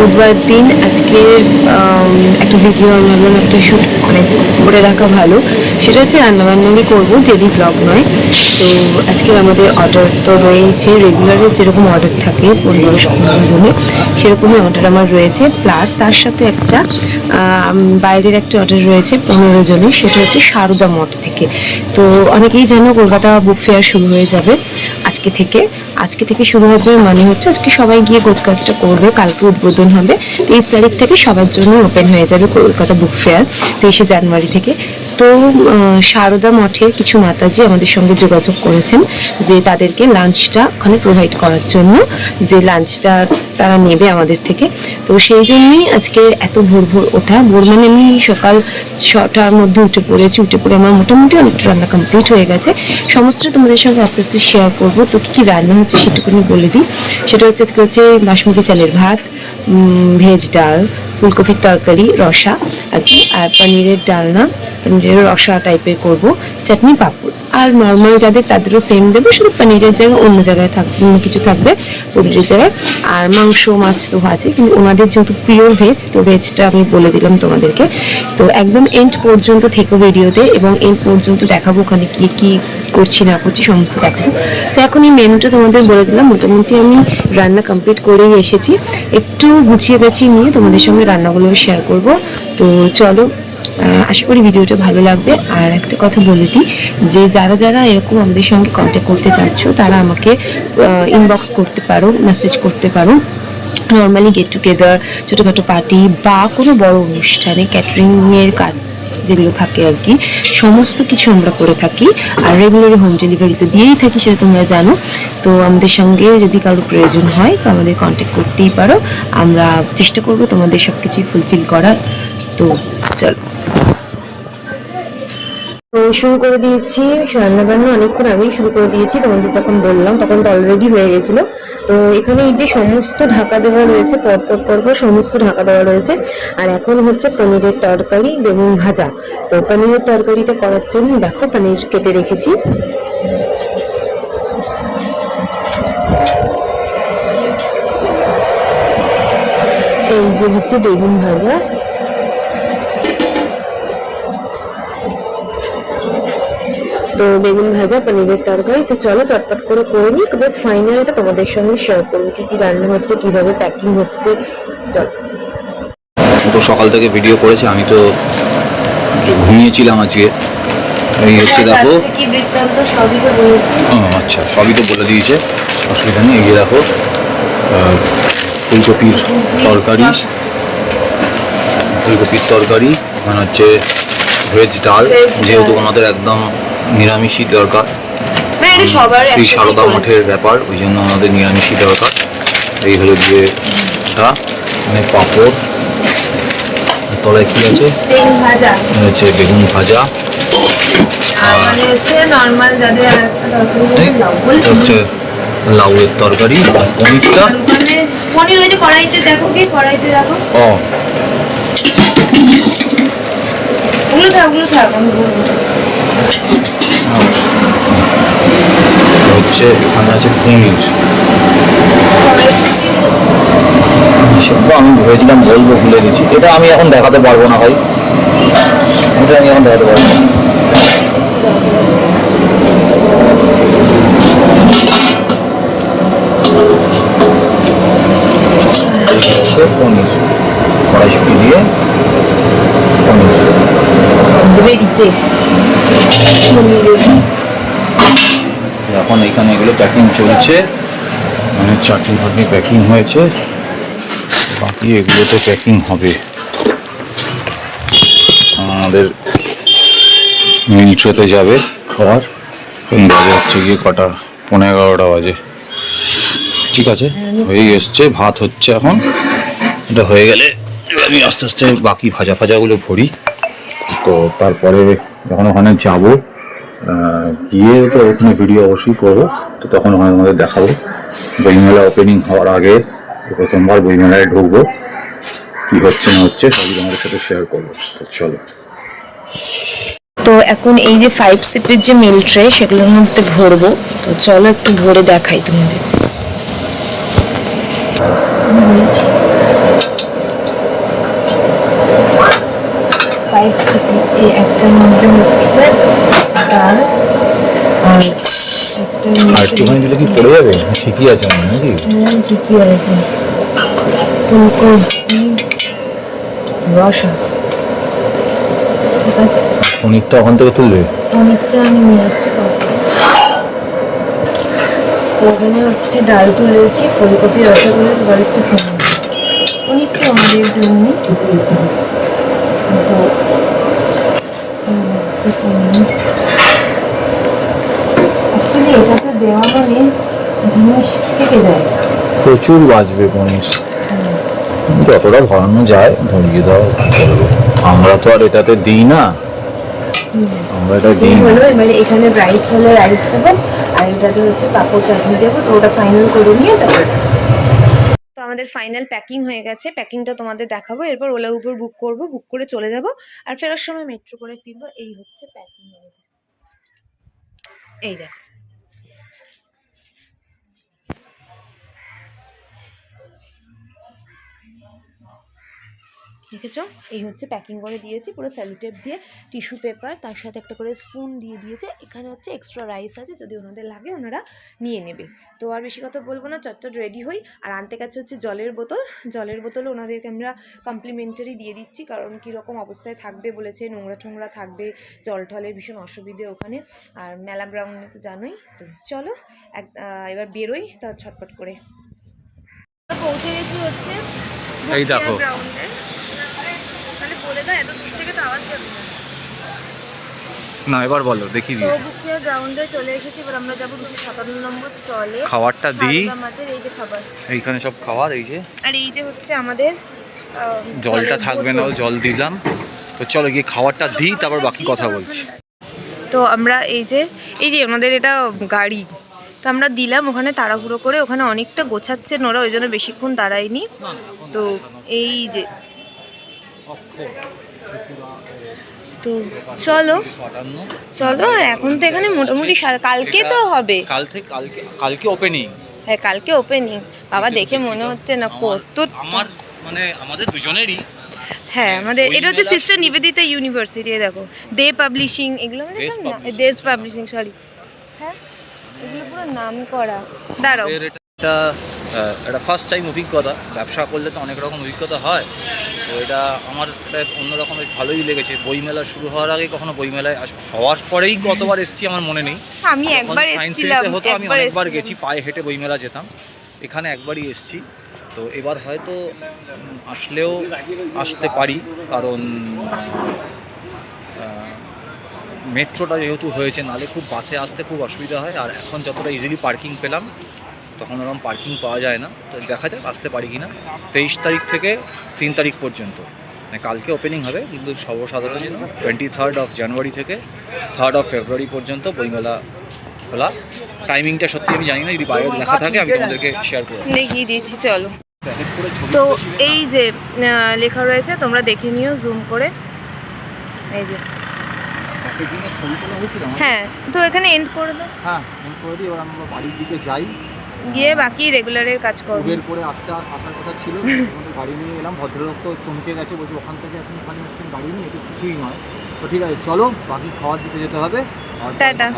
বুধবার দিন আজকে একটা ভিডিও আমি ভাবলাম একটা শ্যুট করে রাখা ভালো। সেটা হচ্ছে রান্নাবান্নাই করবো, ডেলি ব্লগ নয়। তো আজকে আমাদের অর্ডার তো রয়েছে, রেগুলারে যেরকম অর্ডার থাকে 15-16 জনের, সেরকমই অর্ডার আমার রয়েছে। প্লাস তার সাথে একটা বাইরের একটা অর্ডার রয়েছে 15 জনের, সেটা হচ্ছে সারদা মঠ থেকে। তো অনেকেই জানো কলকাতা বুক ফেয়ার শুরু হয়ে যাবে আজকে থেকে শুরু হবে, মানে হচ্ছে আজকে সবাই গিয়ে গোছগাছটা করবে, কালকে উদ্বোধন হবে। 23 তারিখ থেকে সবার জন্য ওপেন হয়ে যাবে কলকাতা বুক ফেয়ার, 23শে জানুয়ারি থেকে। তো সারদা মঠের কিছু মাতাজি আমাদের সঙ্গে যোগাযোগ করেছেন যে তাদেরকে লাঞ্চটা ওখানে প্রোভাইড করার জন্য, যে লাঞ্চটা তারা নেবে আমাদের থেকে। তো সেই জন্যই আজকে এত ভোর ওঠা। ভোর মানে আমি সকাল 6টার মধ্যে উঠে পড়ে আমার মোটামুটি অনেকটা রান্না কমপ্লিট হয়ে গেছে। সমস্ত তোমাদের সঙ্গে আস্তে আস্তে শেয়ার করবো। তো কি রান্না হচ্ছে সেটুকুনি বলে দিই। সেটা হচ্ছে আজকে হচ্ছে বাসমতি চালের ভাত, ভেজ ডাল, ফুলকপির তরকারি রসা আর কি, আর পনিরের ডালনা, পনিরের রসা টাইপের করব, চাটনি পাঁপড়। আর নর্মাল যাদের তাদেরও সেম দেবো, শুধু পনিরের জায়গায় অন্য জায়গায় থাকবে, অন্য কিছু থাকবে পনিরের জায়গায়। আর মাংস মাছ তো আছে, কিন্তু ওনাদের যেহেতু পিওর ভেজ, তো ভেজটা আমি বলে দিলাম তোমাদেরকে। তো একদম এন্ড পর্যন্ত থেকো ভিডিওতে, এবং এন্ড পর্যন্ত দেখাবো ওখানে কি কি করছি না করছি সমস্ত দেখাবো। তো এখন এই মেনুটা তোমাদের বলে দিলাম। মোটামুটি আমি রান্না কমপ্লিট করেই এসেছি, একটু গুছিয়ে গাছিয়ে নিয়ে তোমাদের সঙ্গে রান্নাগুলো শেয়ার করব। তো চলো, আশা করি ভিডিওটা ভালো লাগবে। আর একটা কথা বলে দিই, যে যারা যারা এরকম আমাদের সঙ্গে কন্ট্যাক্ট করতে চাচ্ছ, তারা আমাকে ইনবক্স করতে পারো, মেসেজ করতে পারো। নর্মালি গেট টুগেদার, ছোটোখাটো পার্টি বা কোনো বড় অনুষ্ঠানে ক্যাটারিংয়ের কাজ যেগুলো থাকে আর কি, সমস্ত কিছু আমরা করে থাকি। আর রেগুলারলি হোম ডেলিভারি তো দিয়েই থাকি, সেটা তোমরা জানো। তো আমাদের সঙ্গে যদি কারো প্রয়োজন হয় তো আমাদের কন্ট্যাক্ট করতেই পারো। আমরা চেষ্টা করবো তোমাদের সব কিছুই ফুলফিল করার। তো চলো, শুরু করে দিয়েছি রান্নাবান্না। অনেকক্ষণ আগেই শুরু করে দিয়েছি, তোমাদের যখন বললাম তখন তো অলরেডি হয়ে গেছিল। তো এখানে এই যে সমস্ত ঢাকা দেওয়া রয়েছে, পরপর সমস্ত ঢাকা দেওয়া রয়েছে। আর এখন হচ্ছে পনিরের তরকারি, বেগুন ভাজা। তো পনিরের তরকারিটা করার জন্য দেখো পনির কেটে রেখেছি। এই যে হচ্ছে বেগুন ভাজা। তো বেগুন ভাজা, পনিরের তরকারি। তো চলো চটপট করে নিই, তবে ফাইনালটা তোমাদের সঙ্গে শেয়ার করবো কি কি রান্না হচ্ছে, কিভাবে প্যাকিং হচ্ছে। চলো। তো সকাল থেকে ভিডিও করেছি, আমি তো ঘুমিয়েছিলাম আজকে। এই হচ্ছে দেখো, কি বৃত্তান্ত সবই তো বলেছি। আচ্ছা, সবই তো বলে দিয়েছে, অসুবিধা নেই। এগিয়ে দেখো ফুলকপির তরকারি, মানে হচ্ছে ভেজ ডাল, যেহেতু ওনাদের একদম নিরামিষই দরকার, শ্রী সারদা মঠের ব্যাপার, ওই জন্য আমাদের নিরামিষই দরকার। এই হলো দিয়ে মানে পাঁপড়, তলায় কি আছে, বেগুন ভাজা, হচ্ছে বেগুন ভাজা, মানে হচ্ছে নরমাল যাদের হচ্ছে লাউয়ের তরকারি, আর পনিরটা, পনির ওই যে কড়াইতে দেখো, কি কড়াইতে দেখো। ওগুলো থাক আমি বলবো। হচ্ছে এখানে আছে পনির। আমি ভেবেছিলাম বলবো, ভুলে গেছি। এটা আমি এখন দেখাতে পারবো না ভাই, এটা আমি এখন দেখাতে পারবো না। পনির কড়াইশুঁটি দিয়ে এখন এখানে এগুলো প্যাকিং চলছে, মানে চাটনি ফাটনি প্যাকিং হয়েছে, বাকি এগুলোতে প্যাকিং হবে। আমাদের মিল ট্রেতে যাবে খাবার। বাজে হচ্ছে গিয়ে কটা, 11:15 বাজে। ঠিক আছে, হয়ে এসছে, ভাত হচ্ছে এখন। এটা হয়ে গেলে আমি আস্তে আস্তে বাকি ভাজাগুলো ভরি। তো তারপরে যখন ওখানে যাবো, গিয়ে তো ওখানে ভিডিও অবশ্যই করবো। তো তখন ওখানে আমাদের দেখাবো, বইমেলা ওপেনিং হওয়ার আগে প্রথমবার বইমেলায় ঢুকবো, কি হচ্ছে না হচ্ছে সবই আমাদের সাথে শেয়ার করবো। তো চলো। তো এখন এই যে 5 সিপের যে মিল ট্রে, সেগুলোর মধ্যে ভরবো। তো চলো একটু ভরে দেখাই তোমাদের। আর একটুখানি দিলে কি পড়ে যাবে? ঠিকই আছে মনে হয় নাকি? হ্যাঁ ঠিকই আছে। রসা ঠিক আছে। পনিরটা ওখান থেকে তুলবে? পনিরটা আমি নিয়ে আসছি। তো ওখানে হচ্ছে ডাল তুলেছি, ফুলকপি রসা তুলেছি, এবার হচ্ছে পনিরটা আমাদের জন্য। অ্যাকচুয়ালি এটাতে দেওয়া মানে জিনিস থেকে যায়, প্রচুর বাজবে পনির। যতটা ধরানো যায় ধরিয়ে দাও, কি করবো। আমরা তো আর এটাতে দিই না, আমরা এটা দিই না। হলো এবারে এখানে রাইস হলে রাইস দেবো, আর এটাতে হচ্ছে পাঁপড় চাটনি দেবো। তো ওটা ফাইনাল করে নিয়ে তারপর তো আমাদের ফাইনাল প্যাকিং হয়ে গেছে। প্যাকিংটা তোমাদের দেখাবো, এরপর ওলা উপর বুক করব, বুক করে চলে যাব, আর ফেরার সময় মেট্রো করে ফিরবো। এই হচ্ছে প্যাকিং। এই দেখো দেখেছো, এই হচ্ছে প্যাকিং করে দিয়েছি পুরো সেলোটেপ দিয়ে, টিস্যু পেপার, তার সাথে একটা করে স্পুন দিয়ে দিয়েছে। এখানে হচ্ছে এক্সট্রা রাইস আছে, যদি ওনাদের লাগে ওনারা নিয়ে নেবে। তো আর বেশি কথা বলবো না, চটচট রেডি হই। আর আনতে কাছে হচ্ছে জলের বোতল, জলের বোতল ওনাদেরকে আমরা কমপ্লিমেন্টারি দিয়ে দিচ্ছি, কারণ কীরকম অবস্থায় থাকবে বলেছে, নোংরা টোংরা থাকবে, জল টলের ভীষণ অসুবিধে ওখানে, আর মেলা গ্রাউন্ডে তো জানোই। তো চলো এবার বেরোই তা ছটপট করে। পৌঁছে গেছি হচ্ছে এই দেখো গ্রাউন্ডে। বলে দাও, এত দূর থেকে তো আওয়াজ যাবে না, এবার বলো দেখিয়ে তো দিয়েছি। বুকিয়া গ্রাউন্ডে চলে এসেছি। এবার আমরা যাবো 57 নম্বর স্টলে। খাবারটা দিই, আমাদের এই যে খাবার, এইখানে সব খাবার, এই যে আর এই যে হচ্ছে আমাদের জলটা থাকবে না, জল দিলাম। তো চলো গিয়ে খাবারটা দিই, তারপর বাকি কথা বলছি। তো আমরা এই যে আমাদের এটা গাড়ি, তো আমরা দিলাম ওখানে তাড়াহুড়ো করে, ওখানে অনেকটা গোছাচ্ছে ওরা, ওই জন্য বেশিক্ষণ দাঁড়ায়নি। তো এই যে তো চলো আর এখন তো এখানে মোটামুটি কালকে তো হবে, কালকে ওপেনিং। হ্যাঁ কালকে ওপেনিং। বাবা দেখে মনে হচ্ছে না কত, আমার মানে আমাদের দুজনেরই। হ্যাঁ আমাদের এটা হচ্ছে সিস্টার নিবেদিতা ইউনিভার্সিটি। দেখো দে পাবলিশিং, এগুলো মানে দেশ পাবলিশিং, সরি হ্যাঁ এগুলো পুরো নাম করা। দাঁড়াও, এটা ফার্স্ট টাইম অভিজ্ঞতা, ব্যবসা করলে তো অনেক রকম অভিজ্ঞতা হয়, তো এটা আমার এটা অন্যরকম বেশ ভালোই লেগেছে। বইমেলা শুরু হওয়ার আগে কখনো বইমেলায় হওয়ার পরেই কতবার এসেছি আমার মনে নেই। আমি একবার এসেছিলাম, হতো আমি অনেকবার গেছি, পায়ে হেঁটে বইমেলা যেতাম, এখানে একবারই এসেছি। তো এবার হয়তো আসলেও আসতে পারি, কারণ মেট্রোটা যেহেতু হয়েছে, নাহলে খুব বাসে আসতে খুব অসুবিধা হয়। আর এখন যতটা ইজিলি পার্কিং পেলাম, তখন ওরকম পার্কিং পাওয়া যায় না। তো দেখা যাক আসতে পারি কি না। 23 তারিখ থেকে 3 তারিখ পর্যন্ত, মানে কালকে ওপেনিং হবে, কিন্তু সর্বসাধারণ 23rd অফ জানুয়ারি থেকে 3rd অফ ফেব্রুয়ারি পর্যন্ত বইমেলা খোলা। টাইমিংটা সত্যি আমি জানি না, যদি বাইরে লেখা থাকে আমি তোমাদেরকে শেয়ার করব, দেখিয়ে দিচ্ছি চলো। তো এই যে লেখা রয়েছে, তোমরা দেখে নিও জুম করে। এই যে হ্যাঁ, তো এখানে এন্ড করে দাও। হ্যাঁ এন্ড করে দিই। এবার আমরা বাড়ির দিকে যাই, গিয়ে বাকি রেগুলারের কাজ করব। উবের করে আসার কথা ছিল, আমাদের গাড়ি নিয়ে এলাম। ভদ্রলোক তো চমকে গেছে, বলছে ওখান থেকে আপনি ওখানে হচ্ছেন গাড়ি নিয়ে, এটা কিছুই নয়। তো ঠিক আছে চলো, বাকি খাওয়ার দিতে যেতে হবে। টাটা।